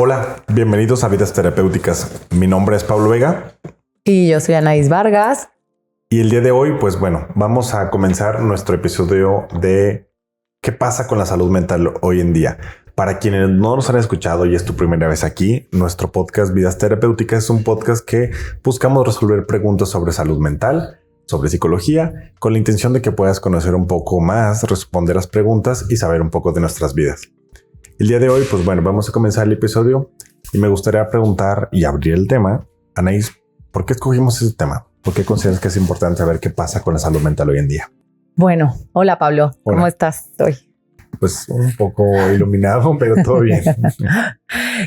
Hola, bienvenidos a Vidas Terapéuticas. Mi nombre es Pablo Vega. Y yo soy Anaís Vargas. Y el día de hoy, pues bueno, vamos a comenzar nuestro episodio de ¿qué pasa con la salud mental hoy en día? Para quienes no nos han escuchado y es tu primera vez aquí, nuestro podcast Vidas Terapéuticas es un podcast que buscamos resolver preguntas sobre salud mental, sobre psicología, con la intención de que puedas conocer un poco más, responder las preguntas y saber un poco de nuestras vidas. El día de hoy, pues bueno, vamos a comenzar el episodio y me gustaría preguntar y abrir el tema. Anaís, ¿por qué escogimos ese tema? ¿Por qué consideras que es importante saber qué pasa con la salud mental hoy en día? Bueno, hola Pablo, ¿cómo estás hoy? Pues un poco iluminado, pero todo bien.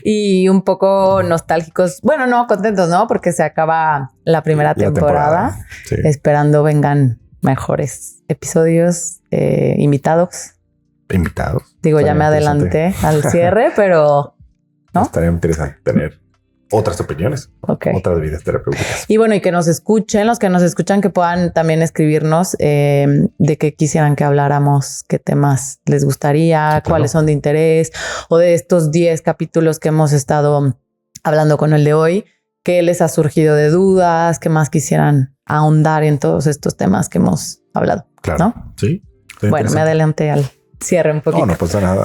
Y un poco nostálgicos, bueno, no, contentos, ¿no? Porque se acaba la primera temporada. Sí. Esperando vengan mejores episodios, invitados. ¿Invitados? Digo, ya me adelanté al cierre, pero... ¿no? Estaría interesante tener otras opiniones, otras vidas terapéuticas. Y bueno, y que nos escuchen, los que nos escuchan, que puedan también escribirnos de qué quisieran que habláramos, qué temas les gustaría, cuáles son de interés, o de estos 10 capítulos que hemos estado hablando con el de hoy, qué les ha surgido de dudas, qué más quisieran ahondar en todos estos temas que hemos hablado. Claro, ¿no? Sí. Bueno, me adelanté al cierre un poquito. No pasa nada.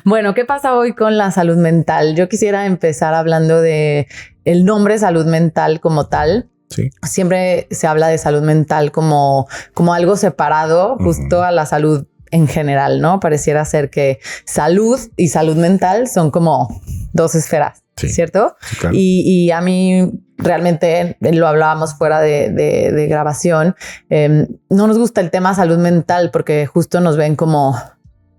Bueno, ¿qué pasa hoy con la salud mental? Yo quisiera empezar hablando de el nombre salud mental como tal. Sí. Siempre se habla de salud mental como algo separado justo a la salud en general, ¿no? Pareciera ser que salud y salud mental son como dos esferas, ¿cierto? Sí, claro. Y a mí realmente lo hablábamos fuera de grabación. No nos gusta el tema salud mental porque justo nos ven como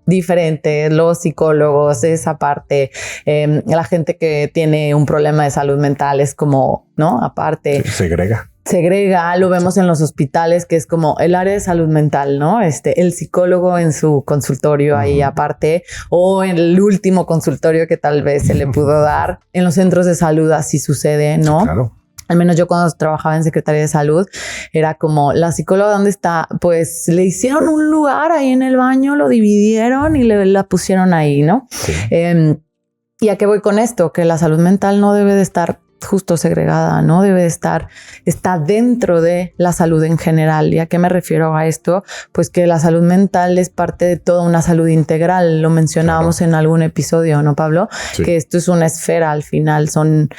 diferentes, los psicólogos, esa parte, la gente que tiene un problema de salud mental es como, ¿no? Aparte. Segrega, lo vemos en los hospitales, que es como el área de salud mental, ¿no? El psicólogo en su consultorio ahí aparte, o en el último consultorio que tal vez se le pudo dar. En los centros de salud así sucede, ¿no? Sí, claro. Al menos yo cuando trabajaba en Secretaría de Salud, era como, ¿la psicóloga dónde está? Pues le hicieron un lugar ahí en el baño, lo dividieron y la pusieron ahí, ¿no? Sí. ¿Y a qué voy con esto? Que la salud mental no debe de estar justo segregada, no debe de estar, está dentro de la salud en general. ¿Y a qué me refiero a esto? Pues que la salud mental es parte de toda una salud integral. Lo mencionábamos en algún episodio, ¿no, Pablo? Sí. Que esto es una esfera al final, son,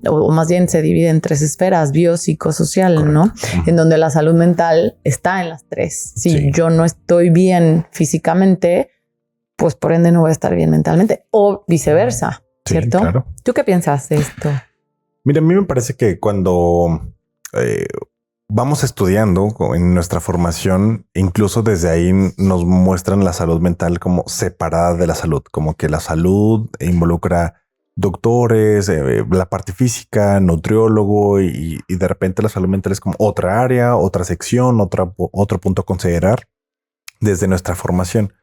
o más bien se divide en 3 esferas, biopsicosocial, ¿no? En donde la salud mental está en las 3. Si yo no estoy bien físicamente, pues por ende no voy a estar bien mentalmente, o viceversa, ¿cierto? Claro. ¿Tú qué piensas de esto? Mira, a mí me parece que cuando vamos estudiando en nuestra formación, incluso desde ahí nos muestran la salud mental como separada de la salud, como que la salud involucra doctores, la parte física, nutriólogo y de repente la salud mental es como otra área, otra sección, otro punto a considerar desde nuestra formación.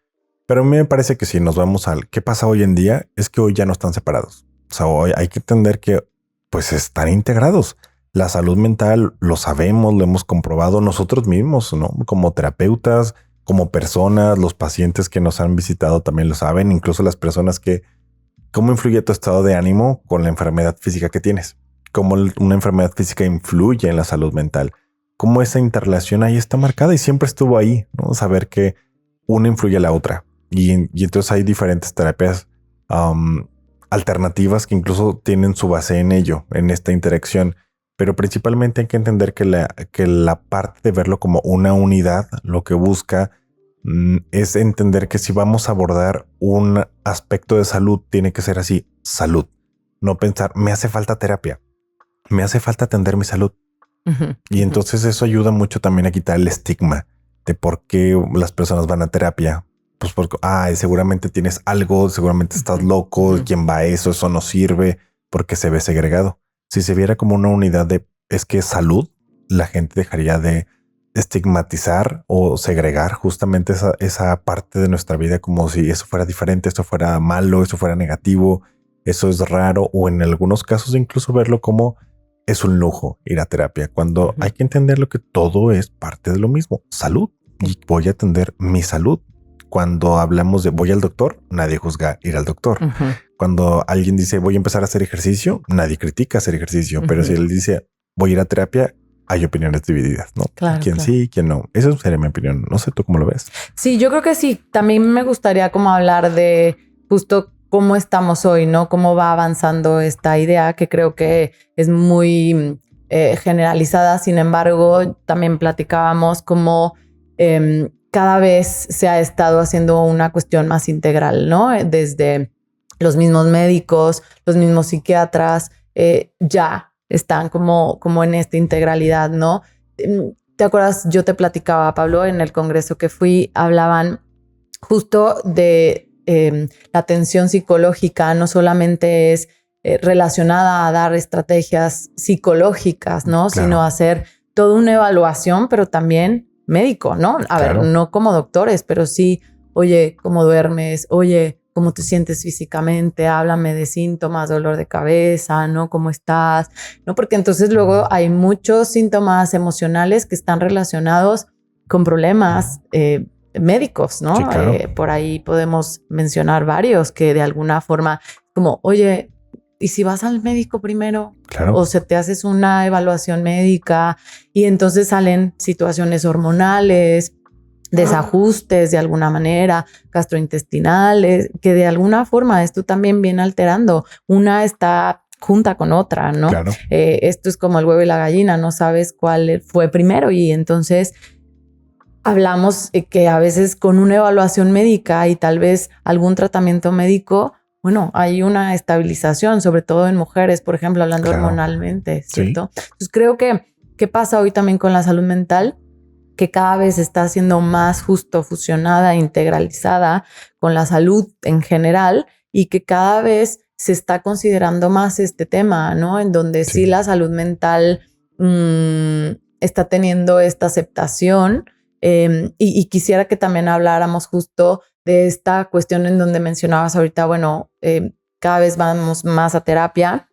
Pero a mí me parece que si nos vamos al qué pasa hoy en día, es que hoy ya no están separados. O sea, hoy hay que entender que pues están integrados. La salud mental lo sabemos, lo hemos comprobado nosotros mismos, ¿no? Como terapeutas, como personas, los pacientes que nos han visitado también lo saben, incluso las personas que cómo influye tu estado de ánimo con la enfermedad física que tienes, cómo una enfermedad física influye en la salud mental, cómo esa interrelación ahí está marcada y siempre estuvo ahí, ¿no? Saber que una influye a la otra y entonces hay diferentes terapias alternativas que incluso tienen su base en ello, en esta interacción. Pero principalmente hay que entender que la parte de verlo como una unidad, lo que busca es entender que si vamos a abordar un aspecto de salud, tiene que ser así, salud. No pensar, me hace falta terapia, me hace falta atender mi salud. Y entonces eso ayuda mucho también a quitar el estigma de por qué las personas van a terapia. Pues porque, seguramente tienes algo, seguramente estás loco, ¿quién va a eso? Eso no sirve porque se ve segregado. Si se viera como una unidad de, es que es salud, la gente dejaría de estigmatizar o segregar justamente esa parte de nuestra vida como si eso fuera diferente, eso fuera malo, eso fuera negativo, eso es raro, o en algunos casos incluso verlo como es un lujo ir a terapia, cuando hay que entenderlo que todo es parte de lo mismo, salud, y voy a atender mi salud. cuando hablamos de voy al doctor, nadie juzga ir al doctor. Cuando alguien dice voy a empezar a hacer ejercicio, nadie critica hacer ejercicio. Pero si él dice voy a ir a terapia, hay opiniones divididas, ¿no? Claro, quién claro. sí, quién no. Esa sería mi opinión. No sé tú cómo lo ves. Sí, yo creo que sí. También me gustaría como hablar de justo cómo estamos hoy, ¿no? Cómo va avanzando esta idea que creo que es muy generalizada. Sin embargo, también platicábamos cómo cada vez se ha estado haciendo una cuestión más integral, ¿no? Desde los mismos médicos, los mismos psiquiatras, ya están como en esta integralidad, ¿no? ¿Te acuerdas? Yo te platicaba, Pablo, en el congreso que fui, hablaban justo de la atención psicológica, no solamente es relacionada a dar estrategias psicológicas, ¿no? Claro. Sino hacer toda una evaluación, pero también médico, ¿no? A Claro. ver, no como doctores, pero sí, oye, ¿cómo duermes? Oye, ¿cómo te sientes físicamente? Háblame de síntomas, dolor de cabeza, ¿no? ¿Cómo estás? ¿No? Porque entonces luego hay muchos síntomas emocionales que están relacionados con problemas médicos, ¿no? Sí, claro. Por ahí podemos mencionar varios que de alguna forma, como, oye, ¿y si vas al médico primero? Claro. O se te haces una evaluación médica y entonces salen situaciones hormonales, desajustes de alguna manera, gastrointestinales, que de alguna forma esto también viene alterando. Una está junta con otra, ¿no? Claro. Esto es como el huevo y la gallina, no sabes cuál fue primero y entonces hablamos que a veces con una evaluación médica y tal vez algún tratamiento médico, bueno, hay una estabilización, sobre todo en mujeres, por ejemplo, hablando Claro. hormonalmente, ¿cierto? Sí. Entonces creo que, ¿qué pasa hoy también con la salud mental? Que cada vez está siendo más justo fusionada, integralizada con la salud en general y que cada vez se está considerando más este tema, ¿no? En donde sí la salud mental está teniendo esta aceptación y quisiera que también habláramos justo de esta cuestión en donde mencionabas ahorita, bueno, cada vez vamos más a terapia,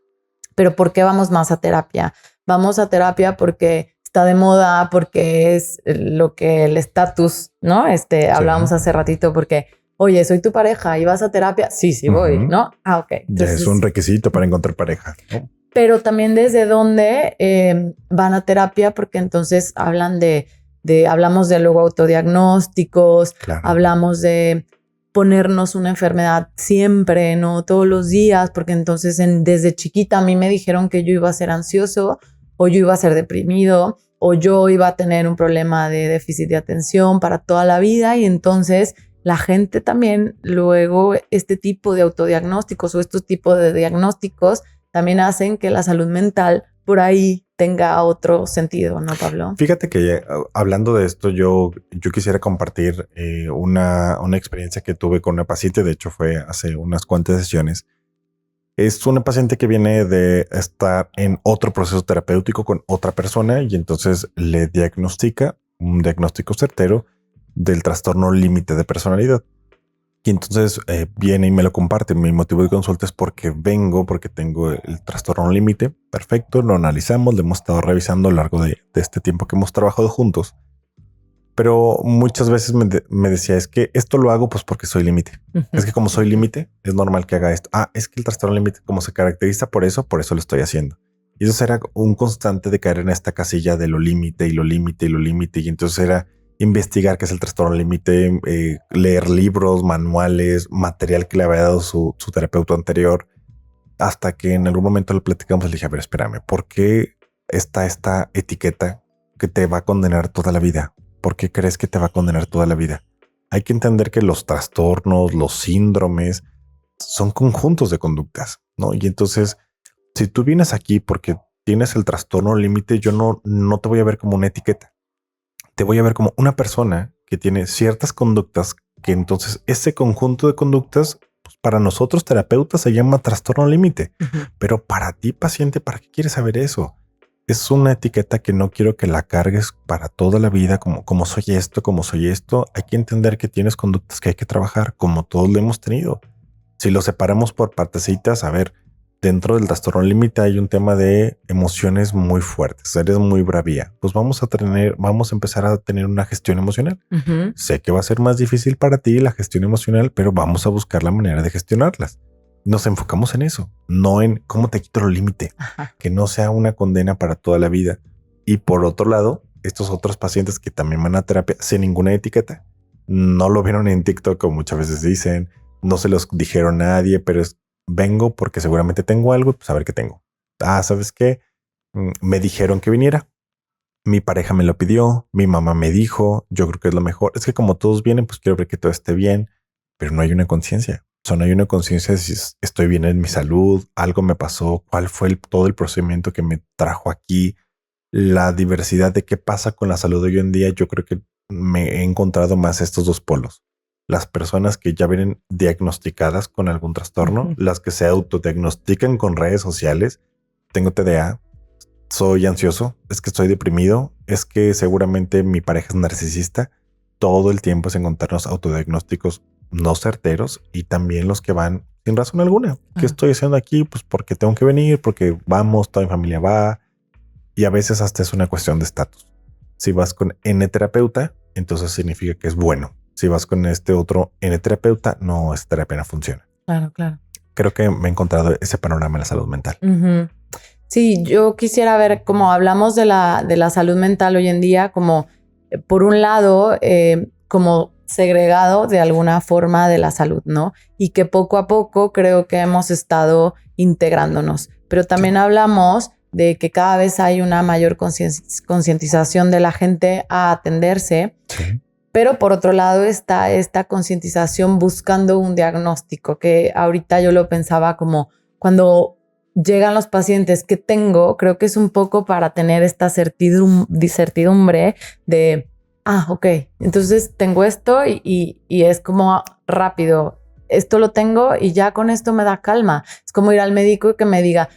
pero ¿por qué vamos más a terapia? Vamos a terapia porque está de moda, porque es lo que el estatus, ¿no? Hablábamos hace ratito porque, oye, soy tu pareja y vas a terapia. Sí, voy, ¿no? Ah, ok. Entonces, ya es un requisito para encontrar pareja, ¿no? Pero también desde dónde van a terapia, porque entonces hablan hablamos de luego autodiagnósticos, Claro. hablamos de ponernos una enfermedad siempre, ¿no? Todos los días, porque entonces desde chiquita a mí me dijeron que yo iba a ser ansioso o yo iba a ser deprimido o yo iba a tener un problema de déficit de atención para toda la vida y entonces la gente también luego este tipo de autodiagnósticos o estos tipos de diagnósticos también hacen que la salud mental por ahí tenga otro sentido, ¿no, Pablo? Fíjate que hablando de esto, yo quisiera compartir una experiencia que tuve con una paciente. De hecho, fue hace unas cuantas sesiones. Es una paciente que viene de estar en otro proceso terapéutico con otra persona y entonces le diagnostica un diagnóstico certero del trastorno límite de personalidad. Y entonces viene y me lo comparte. Mi motivo de consulta es porque tengo el trastorno límite. Perfecto, lo analizamos, lo hemos estado revisando a lo largo de este tiempo que hemos trabajado juntos. Pero muchas veces me decía, es que esto lo hago pues porque soy límite. Es que como soy límite, es normal que haga esto. Ah, es que el trastorno límite, como se caracteriza por eso lo estoy haciendo. Y eso era un constante de caer en esta casilla de lo límite y lo límite y lo límite. Y entonces era investigar qué es el trastorno límite, leer libros, manuales, material que le había dado su terapeuta anterior, hasta que en algún momento lo platicamos y le dije, a ver, espérame, ¿por qué está esta etiqueta que te va a condenar toda la vida? ¿Por qué crees que te va a condenar toda la vida? Hay que entender que los trastornos, los síndromes, son conjuntos de conductas, ¿no? Y entonces, si tú vienes aquí porque tienes el trastorno límite, yo no te voy a ver como una etiqueta. Te voy a ver como una persona que tiene ciertas conductas que entonces ese conjunto de conductas, pues para nosotros terapeutas se llama trastorno límite, pero para ti paciente, ¿para qué quieres saber eso? Es una etiqueta que no quiero que la cargues para toda la vida, como soy esto, como soy esto. Hay que entender que tienes conductas que hay que trabajar, como todos lo hemos tenido. Si lo separamos por partecitas, a ver, dentro del trastorno límite hay un tema de emociones muy fuertes. Eres muy bravía. Pues vamos a empezar a tener una gestión emocional. Ujú. Sé que va a ser más difícil para ti la gestión emocional, pero vamos a buscar la manera de gestionarlas. Nos enfocamos en eso, no en cómo te quito el límite, Ajá. que no sea una condena para toda la vida. Y por otro lado, estos otros pacientes que también van a terapia sin ninguna etiqueta, no lo vieron en TikTok, como muchas veces dicen, no se los dijeron a nadie, pero vengo porque seguramente tengo algo, pues a ver qué tengo. Ah, ¿sabes qué? Me dijeron que viniera. Mi pareja me lo pidió, mi mamá me dijo, yo creo que es lo mejor. Es que como todos vienen, pues quiero ver que todo esté bien, pero no hay una conciencia. O sea, no hay una conciencia de si estoy bien en mi salud, algo me pasó, cuál fue todo el procedimiento que me trajo aquí, la diversidad de qué pasa con la salud hoy en día. Yo creo que me he encontrado más estos dos polos. Las personas que ya vienen diagnosticadas con algún trastorno, las que se autodiagnostican con redes sociales. Tengo TDA, soy ansioso, es que estoy deprimido, es que seguramente mi pareja es narcisista. Todo el tiempo es encontrarnos autodiagnósticos no certeros y también los que van sin razón alguna. ¿Qué estoy haciendo aquí? Pues porque tengo que venir, porque vamos, toda mi familia va. Y a veces hasta es una cuestión de estatus. Si vas con N terapeuta, entonces significa que es bueno. Si vas con este otro N terapeuta, no, esta terapia no funciona. Claro, claro. Creo que me he encontrado ese panorama en la salud mental. Ujú. Sí, yo quisiera ver cómo hablamos de la salud mental hoy en día, como por un lado, como segregado de alguna forma de la salud, ¿no? Y que poco a poco creo que hemos estado integrándonos. Pero también hablamos de que cada vez hay una mayor concientización de la gente a atenderse. Sí. Pero por otro lado está esta concientización buscando un diagnóstico, que ahorita yo lo pensaba como cuando llegan los pacientes que tengo, creo que es un poco para tener esta certidumbre de, ok, entonces tengo esto y es como rápido, esto lo tengo y ya con esto me da calma. Es como ir al médico y que me diga,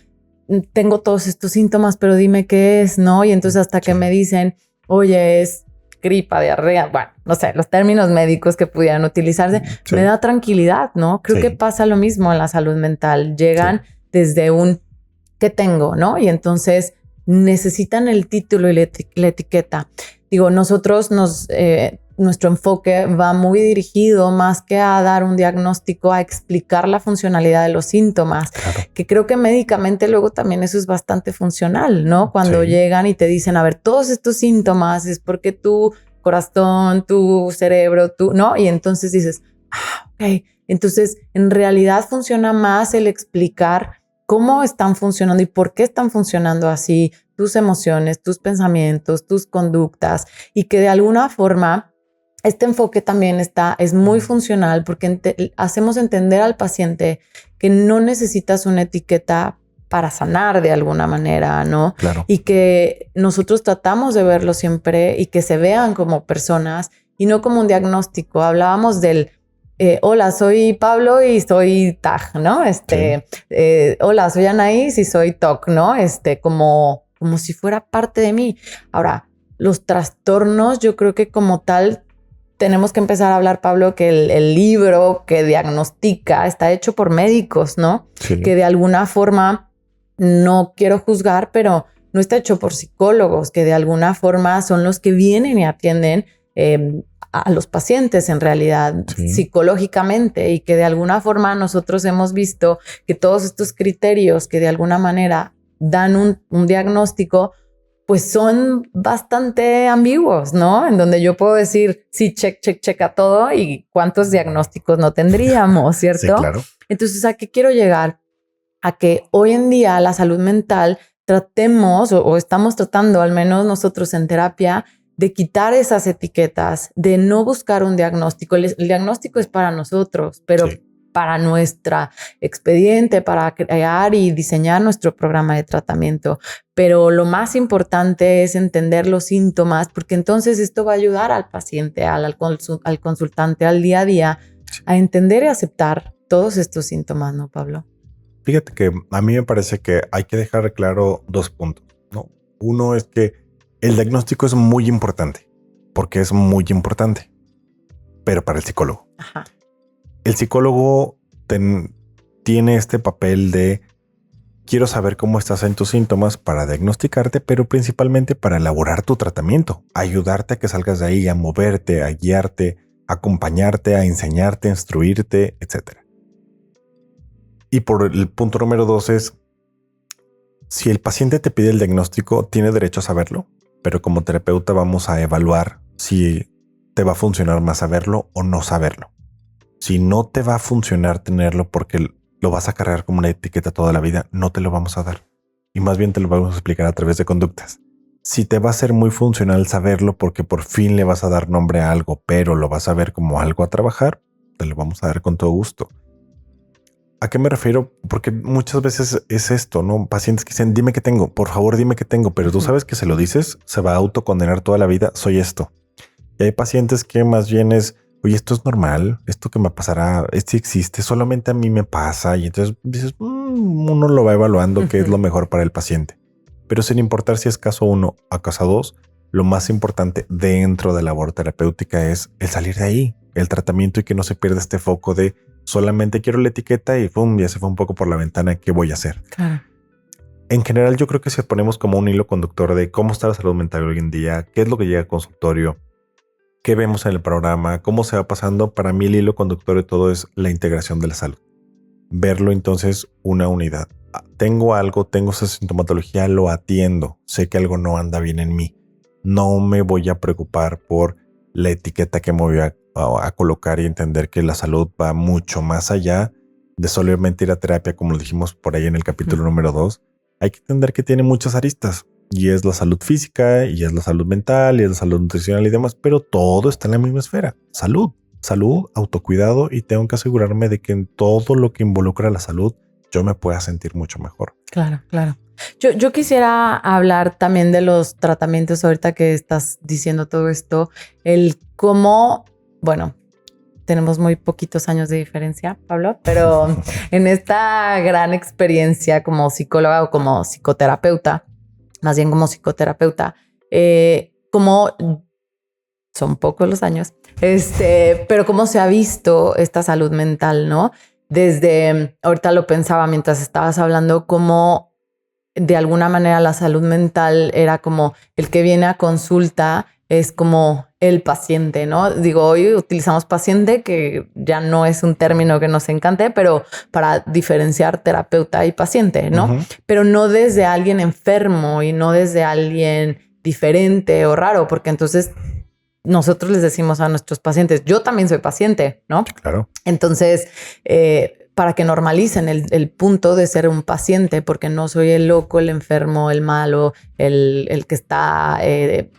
tengo todos estos síntomas, pero dime qué es, ¿no? Y entonces hasta que me dicen, oye, es gripa, diarrea, bueno, no sé, los términos médicos que pudieran utilizarse, me da tranquilidad, ¿no? Creo que pasa lo mismo en la salud mental. Llegan desde un ¿qué tengo? ¿No? Y entonces necesitan el título y la etiqueta. Digo, nosotros nuestro enfoque va muy dirigido más que a dar un diagnóstico, a explicar la funcionalidad de los síntomas, que creo que médicamente luego también eso es bastante funcional, ¿no? Cuando llegan y te dicen, a ver, todos estos síntomas es porque tu corazón, tu cerebro, ¿no? Y entonces dices, ok. Entonces, en realidad funciona más el explicar cómo están funcionando y por qué están funcionando así tus emociones, tus pensamientos, tus conductas, y que de alguna forma este enfoque también es muy funcional porque hacemos entender al paciente que no necesitas una etiqueta para sanar de alguna manera, ¿no? Claro. Y que nosotros tratamos de verlo siempre y que se vean como personas y no como un diagnóstico. Hablábamos del hola, soy Pablo y soy TAG, ¿no? Hola, soy Anaís y soy TOC, ¿no? Como si fuera parte de mí. Ahora, los trastornos, yo creo que como tal, tenemos que empezar a hablar, Pablo, que el libro que diagnostica está hecho por médicos, ¿no? Sí. Que de alguna forma, no quiero juzgar, pero no está hecho por psicólogos, que de alguna forma son los que vienen y atienden a los pacientes en realidad psicológicamente, y que de alguna forma nosotros hemos visto que todos estos criterios que de alguna manera dan un diagnóstico, pues son bastante ambiguos, ¿no? En donde yo puedo decir, sí, check a todo y cuántos diagnósticos no tendríamos, ¿cierto? Sí, claro. Entonces, ¿a qué quiero llegar? A que hoy en día la salud mental tratemos o estamos tratando, al menos nosotros en terapia, de quitar esas etiquetas, de no buscar un diagnóstico. El diagnóstico es para nosotros, pero para nuestra expediente, para crear y diseñar nuestro programa de tratamiento. Pero lo más importante es entender los síntomas, porque entonces esto va a ayudar al paciente, al consultante, al día a día, a entender y aceptar todos estos síntomas, ¿no, Pablo? Fíjate que a mí me parece que hay que dejar claro dos puntos, ¿no? Uno es que el diagnóstico es muy importante, porque es muy importante, pero para el psicólogo. Ajá. El psicólogo tiene este papel de quiero saber cómo estás en tus síntomas para diagnosticarte, pero principalmente para elaborar tu tratamiento, ayudarte a que salgas de ahí, a moverte, a guiarte, a acompañarte, a enseñarte, a instruirte, etc. Y por el punto número 2 es, si el paciente te pide el diagnóstico, tiene derecho a saberlo, pero como terapeuta vamos a evaluar si te va a funcionar más saberlo o no saberlo. Si no te va a funcionar tenerlo porque lo vas a cargar como una etiqueta toda la vida, no te lo vamos a dar. Y más bien te lo vamos a explicar a través de conductas. Si te va a ser muy funcional saberlo porque por fin le vas a dar nombre a algo, pero lo vas a ver como algo a trabajar, te lo vamos a dar con todo gusto. ¿A qué me refiero? Porque muchas veces es esto, ¿no? Pacientes que dicen, dime qué tengo, por favor dime qué tengo, pero tú sabes que se lo dices, se va a autocondenar toda la vida, soy esto. Y hay pacientes que más bien es, oye, esto es normal, esto que me pasará, esto existe, solamente a mí me pasa. Y entonces dices, uno lo va evaluando qué es lo mejor para el paciente. Pero sin importar si es caso 1 o caso 2, lo más importante dentro de la labor terapéutica es el salir de ahí, el tratamiento y que no se pierda este foco de solamente quiero la etiqueta y pum, ya se fue un poco por la ventana. ¿Qué voy a hacer? Claro. En general, yo creo que si ponemos como un hilo conductor de cómo está la salud mental hoy en día, qué es lo que llega al consultorio, qué vemos en el programa, cómo se va pasando, para mí el hilo conductor de todo es la integración de la salud. Verlo entonces una unidad. Tengo algo, tengo esa sintomatología, lo atiendo. Sé que algo no anda bien en mí. No me voy a preocupar por la etiqueta que me voy a colocar y entender que la salud va mucho más allá de solamente ir a terapia, como lo dijimos por ahí en el capítulo número 2. Hay que entender que tiene muchas aristas y es la salud física y es la salud mental y es la salud nutricional y demás, pero todo está en la misma esfera. Salud, autocuidado, y tengo que asegurarme de que en todo lo que involucra la salud yo me pueda sentir mucho mejor. Claro, claro. Yo quisiera hablar también de los tratamientos ahorita que estás diciendo todo esto, el cómo, bueno, tenemos muy poquitos años de diferencia, Pablo, pero en esta gran experiencia como psicóloga o como psicoterapeuta, más bien como psicoterapeuta, como son pocos los años, pero cómo se ha visto esta salud mental, ¿no? Desde, ahorita lo pensaba mientras estabas hablando, cómo de alguna manera la salud mental era como el que viene a consulta es como el paciente, ¿no? Digo, hoy utilizamos paciente, que ya no es un término que nos encante, pero para diferenciar terapeuta y paciente, ¿no? Uh-huh. Pero no desde alguien enfermo y no desde alguien diferente o raro, porque entonces nosotros les decimos a nuestros pacientes, yo también soy paciente, ¿no? Claro. Entonces, para que normalicen el punto de ser un paciente, porque no soy el loco, el enfermo, el malo, el que está,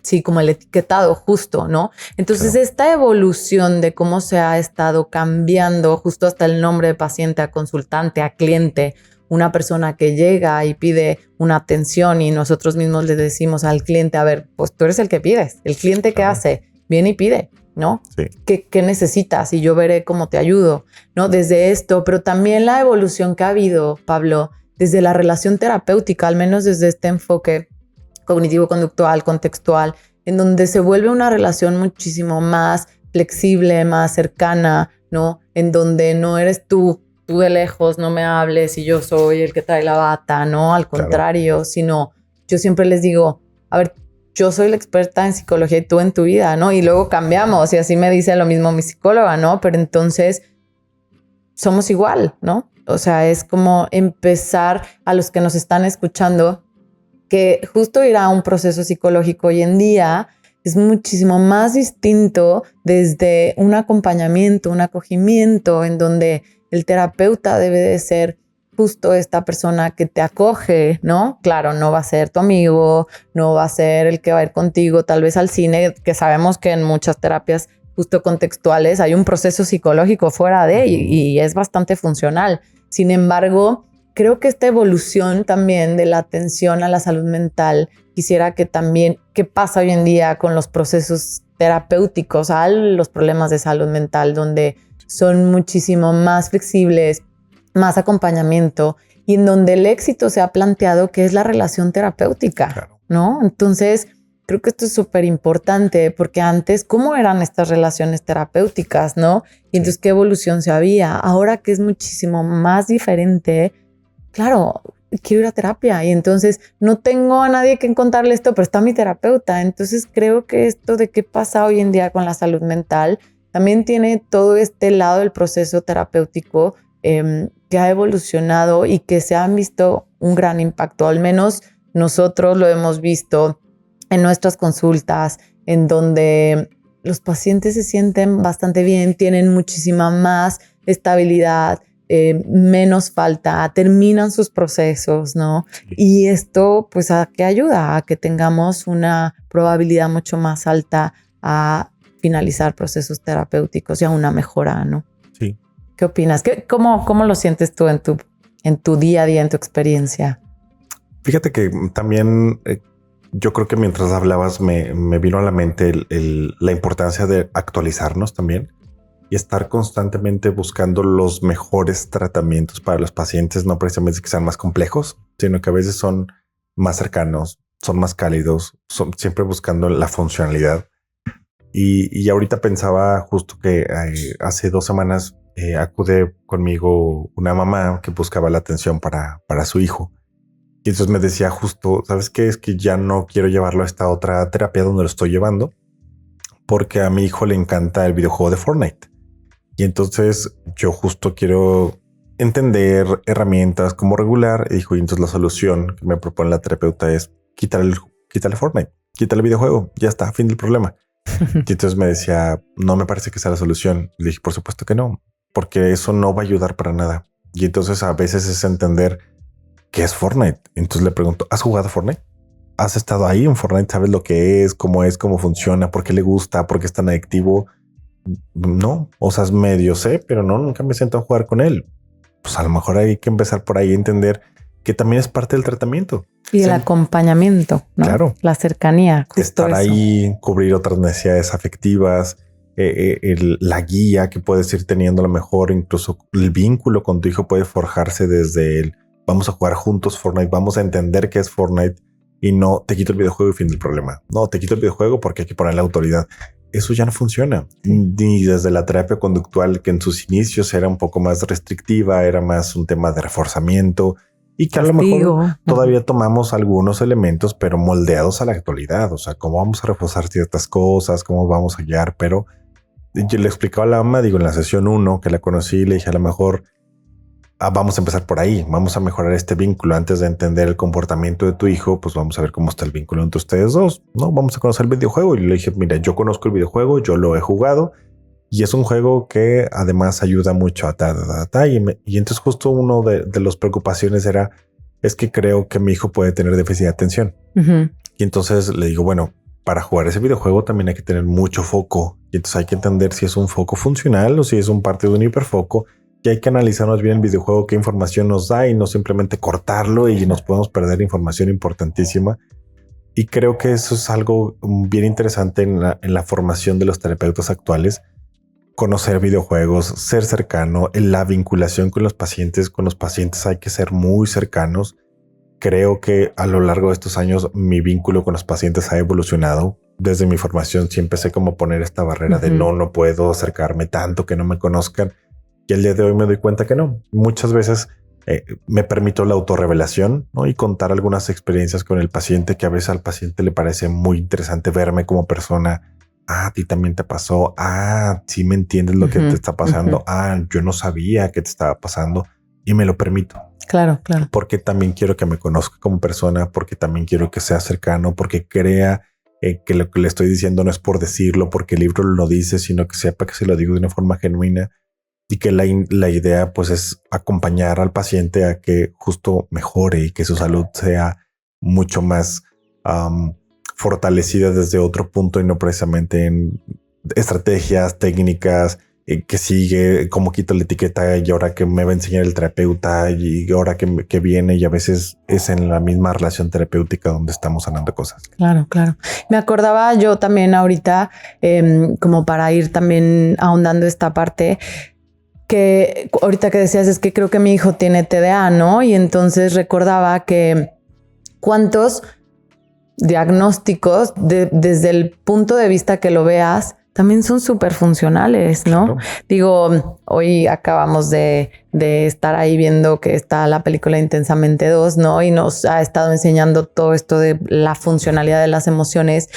sí, como el etiquetado justo, ¿no? Entonces, claro, esta evolución de cómo se ha estado cambiando justo hasta el nombre de paciente a consultante, a cliente, una persona que llega y pide una atención y nosotros mismos le decimos al cliente, a ver, pues tú eres el que pides, el cliente, ¿qué hace? Viene y pide, ¿no? Sí. ¿Qué necesitas? Y yo veré cómo te ayudo, ¿no? Desde esto, pero también la evolución que ha habido, Pablo, desde la relación terapéutica, al menos desde este enfoque cognitivo-conductual, contextual, en donde se vuelve una relación muchísimo más flexible, más cercana, ¿no? En donde no eres tú de lejos, no me hables y yo soy el que trae la bata, ¿no? Al contrario, claro, sino yo siempre les digo, a ver, yo soy la experta en psicología y tú en tu vida, ¿no? Y luego cambiamos y así me dice lo mismo mi psicóloga, ¿no? Pero entonces somos igual, ¿no? O sea, es como empezar a los que nos están escuchando que justo ir a un proceso psicológico hoy en día es muchísimo más distinto desde un acompañamiento, un acogimiento en donde el terapeuta debe de ser justo esta persona que te acoge, ¿no? Claro, no va a ser tu amigo, no va a ser el que va a ir contigo tal vez al cine, que sabemos que en muchas terapias justo contextuales hay un proceso psicológico fuera de y es bastante funcional. Sin embargo, creo que esta evolución también de la atención a la salud mental, quisiera que también, ¿qué pasa hoy en día con los procesos terapéuticos a los problemas de salud mental, donde son muchísimo más flexibles, más acompañamiento y en donde el éxito se ha planteado que es la relación terapéutica, claro, ¿no? Entonces, creo que esto es súper importante porque antes, ¿cómo eran estas relaciones terapéuticas, no? Y entonces, ¿qué evolución se había? Ahora que es muchísimo más diferente, claro, quiero ir a terapia y entonces no tengo a nadie que contarle esto, pero está mi terapeuta. Entonces creo que esto de qué pasa hoy en día con la salud mental también tiene todo este lado del proceso terapéutico que ha evolucionado y que se han visto un gran impacto. Al menos nosotros lo hemos visto en nuestras consultas, en donde los pacientes se sienten bastante bien, tienen muchísima más estabilidad, menos falta, terminan sus procesos, ¿no? Y esto, pues, ¿a qué ayuda? A que tengamos una probabilidad mucho más alta a finalizar procesos terapéuticos y a una mejora, ¿no? Sí. ¿Qué opinas? ¿Cómo lo sientes tú en tu día a día, en tu experiencia? Fíjate que también yo creo que mientras hablabas me vino a la mente la importancia de actualizarnos también y estar constantemente buscando los mejores tratamientos para los pacientes, no precisamente que sean más complejos, sino que a veces son más cercanos, son más cálidos, son siempre buscando la funcionalidad. Y ahorita pensaba justo que hace 2 semanas acude conmigo una mamá que buscaba la atención para su hijo. Y entonces me decía justo, ¿sabes qué? Es que ya no quiero llevarlo a esta otra terapia donde lo estoy llevando porque a mi hijo le encanta el videojuego de Fortnite. Y entonces yo justo quiero entender herramientas como regular. Y dijo, y entonces la solución que me propone la terapeuta es quítale Fortnite, quítale el videojuego, ya está, fin del problema. Y entonces me decía, no me parece que sea la solución. Le dije, por supuesto que no, porque eso no va a ayudar para nada. Y entonces a veces es entender qué es Fortnite. Entonces le pregunto, ¿has jugado Fortnite? ¿Has estado ahí en Fortnite? ¿Sabes lo que es, cómo funciona, por qué le gusta, por qué es tan adictivo? No, o sea, es medio sé, pero no, nunca me siento a jugar con él. Pues a lo mejor hay que empezar por ahí a entender que también es parte del tratamiento. Y el acompañamiento, ¿no? Claro. La cercanía. Estar eso. Ahí, cubrir otras necesidades afectivas, la guía que puedes ir teniendo a lo mejor, incluso el vínculo con tu hijo puede forjarse desde el vamos a jugar juntos Fortnite, vamos a entender qué es Fortnite y no te quito el videojuego y fin del problema. No, te quito el videojuego porque hay que poner la autoridad. Eso ya no funciona. Ni desde la terapia conductual, que en sus inicios era un poco más restrictiva, era más un tema de reforzamiento y que a lo mejor todavía tomamos algunos elementos, pero moldeados a la actualidad. O sea, cómo vamos a reforzar ciertas cosas, cómo vamos a guiar. Pero yo le explicaba a la mamá, digo, en la sesión 1 que la conocí, le dije a lo mejor vamos a empezar por ahí, vamos a mejorar este vínculo antes de entender el comportamiento de tu hijo, pues vamos a ver cómo está el vínculo entre ustedes dos, ¿no? Vamos a conocer el videojuego. Y le dije, mira, yo conozco el videojuego, yo lo he jugado y es un juego que además ayuda mucho a y entonces justo uno de las preocupaciones es que creo que mi hijo puede tener déficit de atención. Y entonces le digo, bueno, para jugar ese videojuego también hay que tener mucho foco y entonces hay que entender si es un foco funcional o si es un parte de un hiperfoco. Y hay que analizarnos bien el videojuego, qué información nos da y no simplemente cortarlo y nos podemos perder información importantísima. Y creo que eso es algo bien interesante en la formación de los terapeutas actuales. Conocer videojuegos, ser cercano, en la vinculación con los pacientes hay que ser muy cercanos. Creo que a lo largo de estos años mi vínculo con los pacientes ha evolucionado. Desde mi formación siempre sé cómo poner esta barrera de no puedo acercarme tanto, que no me conozcan. Y el día de hoy me doy cuenta que no. Muchas veces me permito la autorrevelación, ¿no? Y contar algunas experiencias con el paciente que a veces al paciente le parece muy interesante verme como persona. A ti también te pasó. Sí me entiendes lo que te está pasando. Yo no sabía que te estaba pasando y me lo permito. Claro, claro. Porque también quiero que me conozca como persona, porque también quiero que sea cercano, porque crea que lo que le estoy diciendo no es por decirlo, porque el libro lo dice, sino que sepa que se lo digo de una forma genuina. Y que la idea pues es acompañar al paciente a que justo mejore y que su salud sea mucho más fortalecida desde otro punto y no precisamente en estrategias, técnicas, que sigue, cómo quito la etiqueta y ahora que me va a enseñar el terapeuta y ahora que viene, y a veces es en la misma relación terapéutica donde estamos sanando cosas. Claro, claro. Me acordaba yo también ahorita, como para ir también ahondando esta parte, que ahorita que decías es que creo que mi hijo tiene TDA, ¿no? Y entonces recordaba que cuántos diagnósticos desde el punto de vista que lo veas también son súper funcionales, ¿no? Claro. Digo, hoy acabamos de estar ahí viendo que está la película Intensamente 2, ¿no? Y nos ha estado enseñando todo esto de la funcionalidad de las emociones.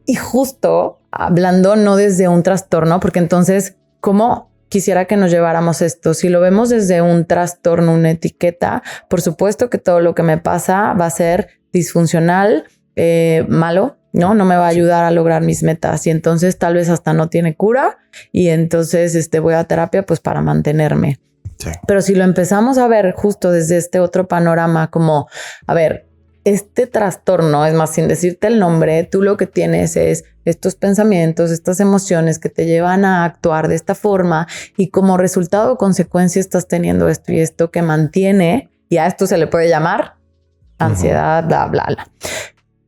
Y justo hablando no desde un trastorno, porque entonces, ¿cómo quisiera que nos lleváramos esto? Si lo vemos desde un trastorno, una etiqueta, por supuesto que todo lo que me pasa va a ser disfuncional, malo, ¿no? No me va a ayudar a lograr mis metas y entonces tal vez hasta no tiene cura y entonces voy a terapia pues para mantenerme. Sí. Pero si lo empezamos a ver justo desde este otro panorama como, a ver, este trastorno, es más, sin decirte el nombre, tú lo que tienes es estos pensamientos, estas emociones que te llevan a actuar de esta forma y como resultado o consecuencia estás teniendo esto y esto que mantiene, y a esto se le puede llamar ansiedad, bla, bla, bla.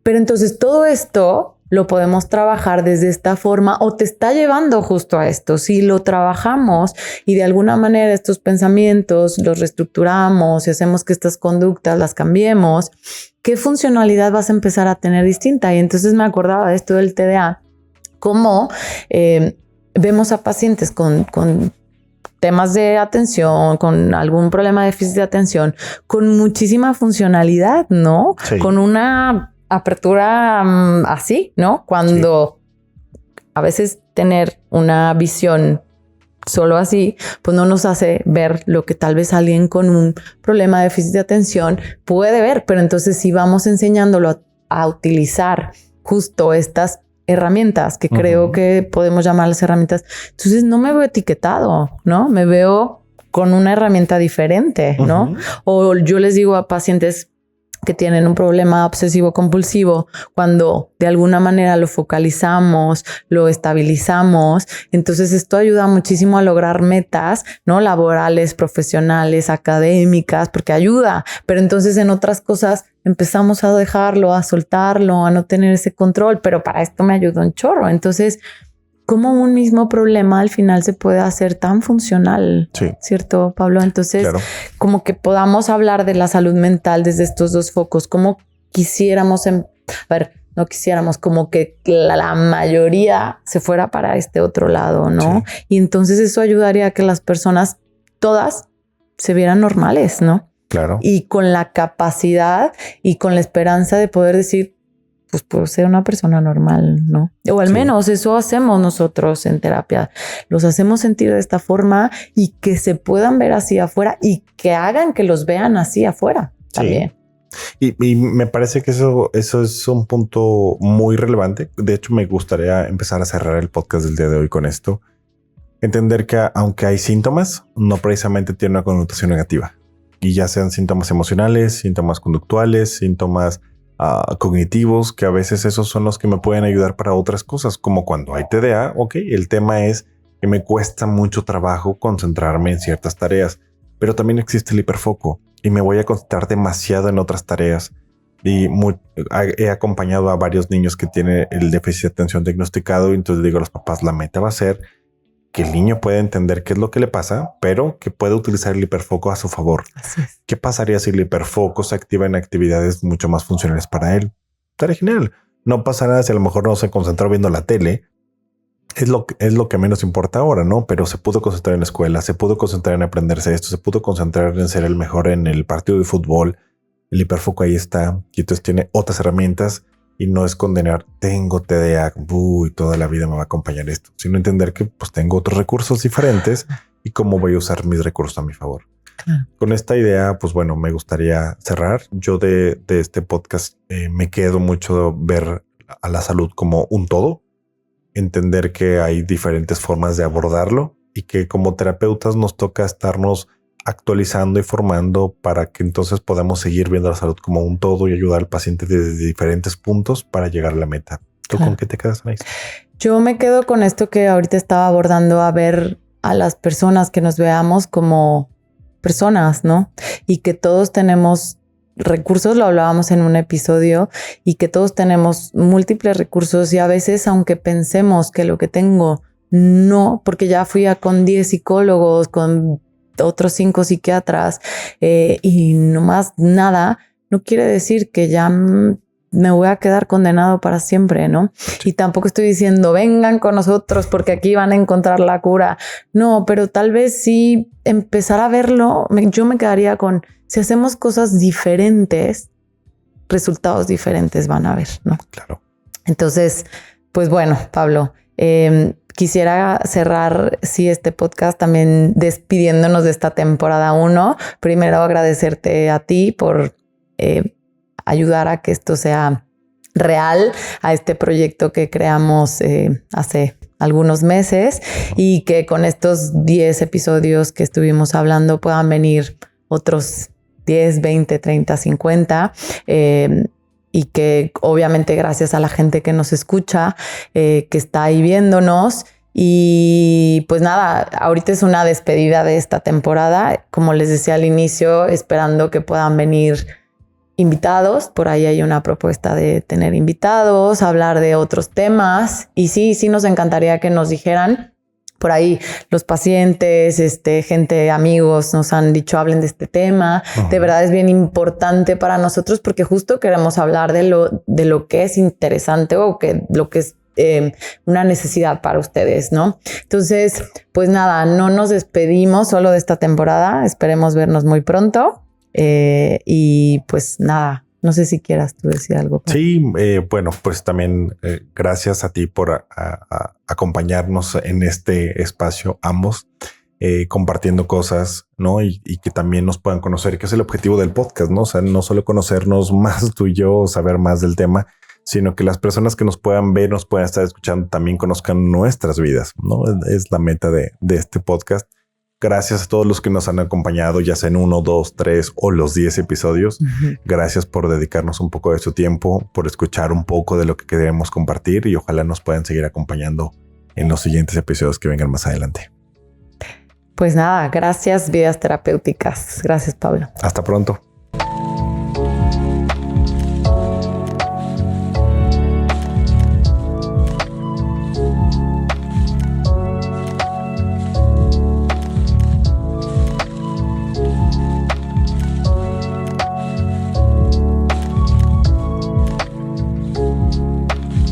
Pero entonces todo esto lo podemos trabajar desde esta forma o te está llevando justo a esto. Si lo trabajamos y de alguna manera estos pensamientos los reestructuramos y hacemos que estas conductas las cambiemos, ¿qué funcionalidad vas a empezar a tener distinta? Y entonces me acordaba de esto del TDA, cómo vemos a pacientes con temas de atención, con algún problema de déficit de atención, con muchísima funcionalidad, ¿no? Sí. Con una apertura así, ¿no? Cuando a veces tener una visión solo así, pues no nos hace ver lo que tal vez alguien con un problema de déficit de atención puede ver, pero entonces si vamos enseñándolo a utilizar justo estas herramientas que creo que podemos llamarlas herramientas, entonces no me veo etiquetado, ¿no? Me veo con una herramienta diferente, ¿no? O yo les digo a pacientes que tienen un problema obsesivo compulsivo, cuando de alguna manera lo focalizamos, lo estabilizamos, entonces esto ayuda muchísimo a lograr metas, ¿no? Laborales, profesionales, académicas, porque ayuda, pero entonces en otras cosas empezamos a dejarlo, a soltarlo, a no tener ese control, pero para esto me ayudó un chorro. Entonces, ¿cómo un mismo problema al final se puede hacer tan funcional? Sí. ¿Cierto, Pablo? Entonces, Claro. como que podamos hablar de la salud mental desde estos dos focos, como quisiéramos, no quisiéramos, como que la mayoría se fuera para este otro lado, ¿no? Sí. Y entonces eso ayudaría a que las personas, todas, se vieran normales, ¿no? Claro. Y con la capacidad y con la esperanza de poder decir, pues puedo ser una persona normal, ¿no? O al menos eso hacemos nosotros en terapia. Los hacemos sentir de esta forma y que se puedan ver así afuera y que hagan que los vean así afuera también. Y me parece que eso es un punto muy relevante. De hecho, me gustaría empezar a cerrar el podcast del día de hoy con esto. Entender que aunque hay síntomas, no precisamente tiene una connotación negativa. Y ya sean síntomas emocionales, síntomas conductuales, síntomas cognitivos, que a veces esos son los que me pueden ayudar para otras cosas, como cuando hay TDA, ok, el tema es que me cuesta mucho trabajo concentrarme en ciertas tareas, pero también existe el hiperfoco y me voy a concentrar demasiado en otras tareas. Y he acompañado a varios niños que tienen el déficit de atención diagnosticado y entonces digo a los papás, la meta va a ser que el niño pueda entender qué es lo que le pasa, pero que pueda utilizar el hiperfoco a su favor. Así es. ¿Qué pasaría si el hiperfoco se activa en actividades mucho más funcionales para él? Estaría genial. No pasa nada si a lo mejor no se concentró viendo la tele. Es lo que menos importa ahora, ¿no? Pero se pudo concentrar en la escuela, se pudo concentrar en aprenderse esto, se pudo concentrar en ser el mejor en el partido de fútbol. El hiperfoco ahí está y entonces tiene otras herramientas. Y no es condenar, tengo TDA, y toda la vida me va a acompañar esto, sino entender que pues tengo otros recursos diferentes y cómo voy a usar mis recursos a mi favor. Claro. Con esta idea, pues bueno, me gustaría cerrar. Yo de este podcast me quedo mucho ver a la salud como un todo, entender que hay diferentes formas de abordarlo y que como terapeutas nos toca estarnos actualizando y formando para que entonces podamos seguir viendo la salud como un todo y ayudar al paciente desde diferentes puntos para llegar a la meta. ¿Tú con qué te quedas, Anaís? Yo me quedo con esto que ahorita estaba abordando, a ver a las personas, que nos veamos como personas, ¿no? Y que todos tenemos recursos, lo hablábamos en un episodio, y que todos tenemos múltiples recursos y a veces, aunque pensemos que lo que tengo no, porque ya fui con 10 psicólogos, con otros 5 psiquiatras y no más nada, no quiere decir que ya me voy a quedar condenado para siempre, ¿no? Y tampoco estoy diciendo, vengan con nosotros porque aquí van a encontrar la cura. No, pero tal vez sí empezar a verlo. Yo me quedaría con, si hacemos cosas diferentes, resultados diferentes van a haber, ¿no? Claro. Entonces, pues bueno, Pablo, quisiera cerrar este podcast también despidiéndonos de esta temporada 1. Primero agradecerte a ti por ayudar a que esto sea real, a este proyecto que creamos hace algunos meses y que con estos 10 episodios que estuvimos hablando puedan venir otros 10, 20, 30, 50 y que obviamente gracias a la gente que nos escucha, que está ahí viéndonos. Y pues nada, ahorita es una despedida de esta temporada, como les decía al inicio, esperando que puedan venir invitados. Por ahí hay una propuesta de tener invitados, hablar de otros temas. Y sí nos encantaría que nos dijeran. Por ahí los pacientes, gente, amigos nos han dicho hablen de este tema. De verdad es bien importante para nosotros porque justo queremos hablar de lo que es interesante o lo que es una necesidad para ustedes, ¿no? Entonces, pues nada, no nos despedimos solo de esta temporada. Esperemos vernos muy pronto. Y pues nada, no sé si quieras tú decir algo. Sí, bueno, pues también gracias a ti por acompañarnos en este espacio ambos, compartiendo cosas, ¿no? Y que también nos puedan conocer, que es el objetivo del podcast, ¿no? O sea, no solo conocernos más tú y yo, saber más del tema, sino que las personas que nos puedan ver, nos puedan estar escuchando, también conozcan nuestras vidas, ¿no? Es la meta de este podcast. Gracias a todos los que nos han acompañado, ya sea en 1, 2, 3 o los 10 episodios. Gracias por dedicarnos un poco de su tiempo, por escuchar un poco de lo que queremos compartir y ojalá nos puedan seguir acompañando en los siguientes episodios que vengan más adelante. Pues nada, gracias Vidas Terapéuticas. Gracias, Pablo. Hasta pronto.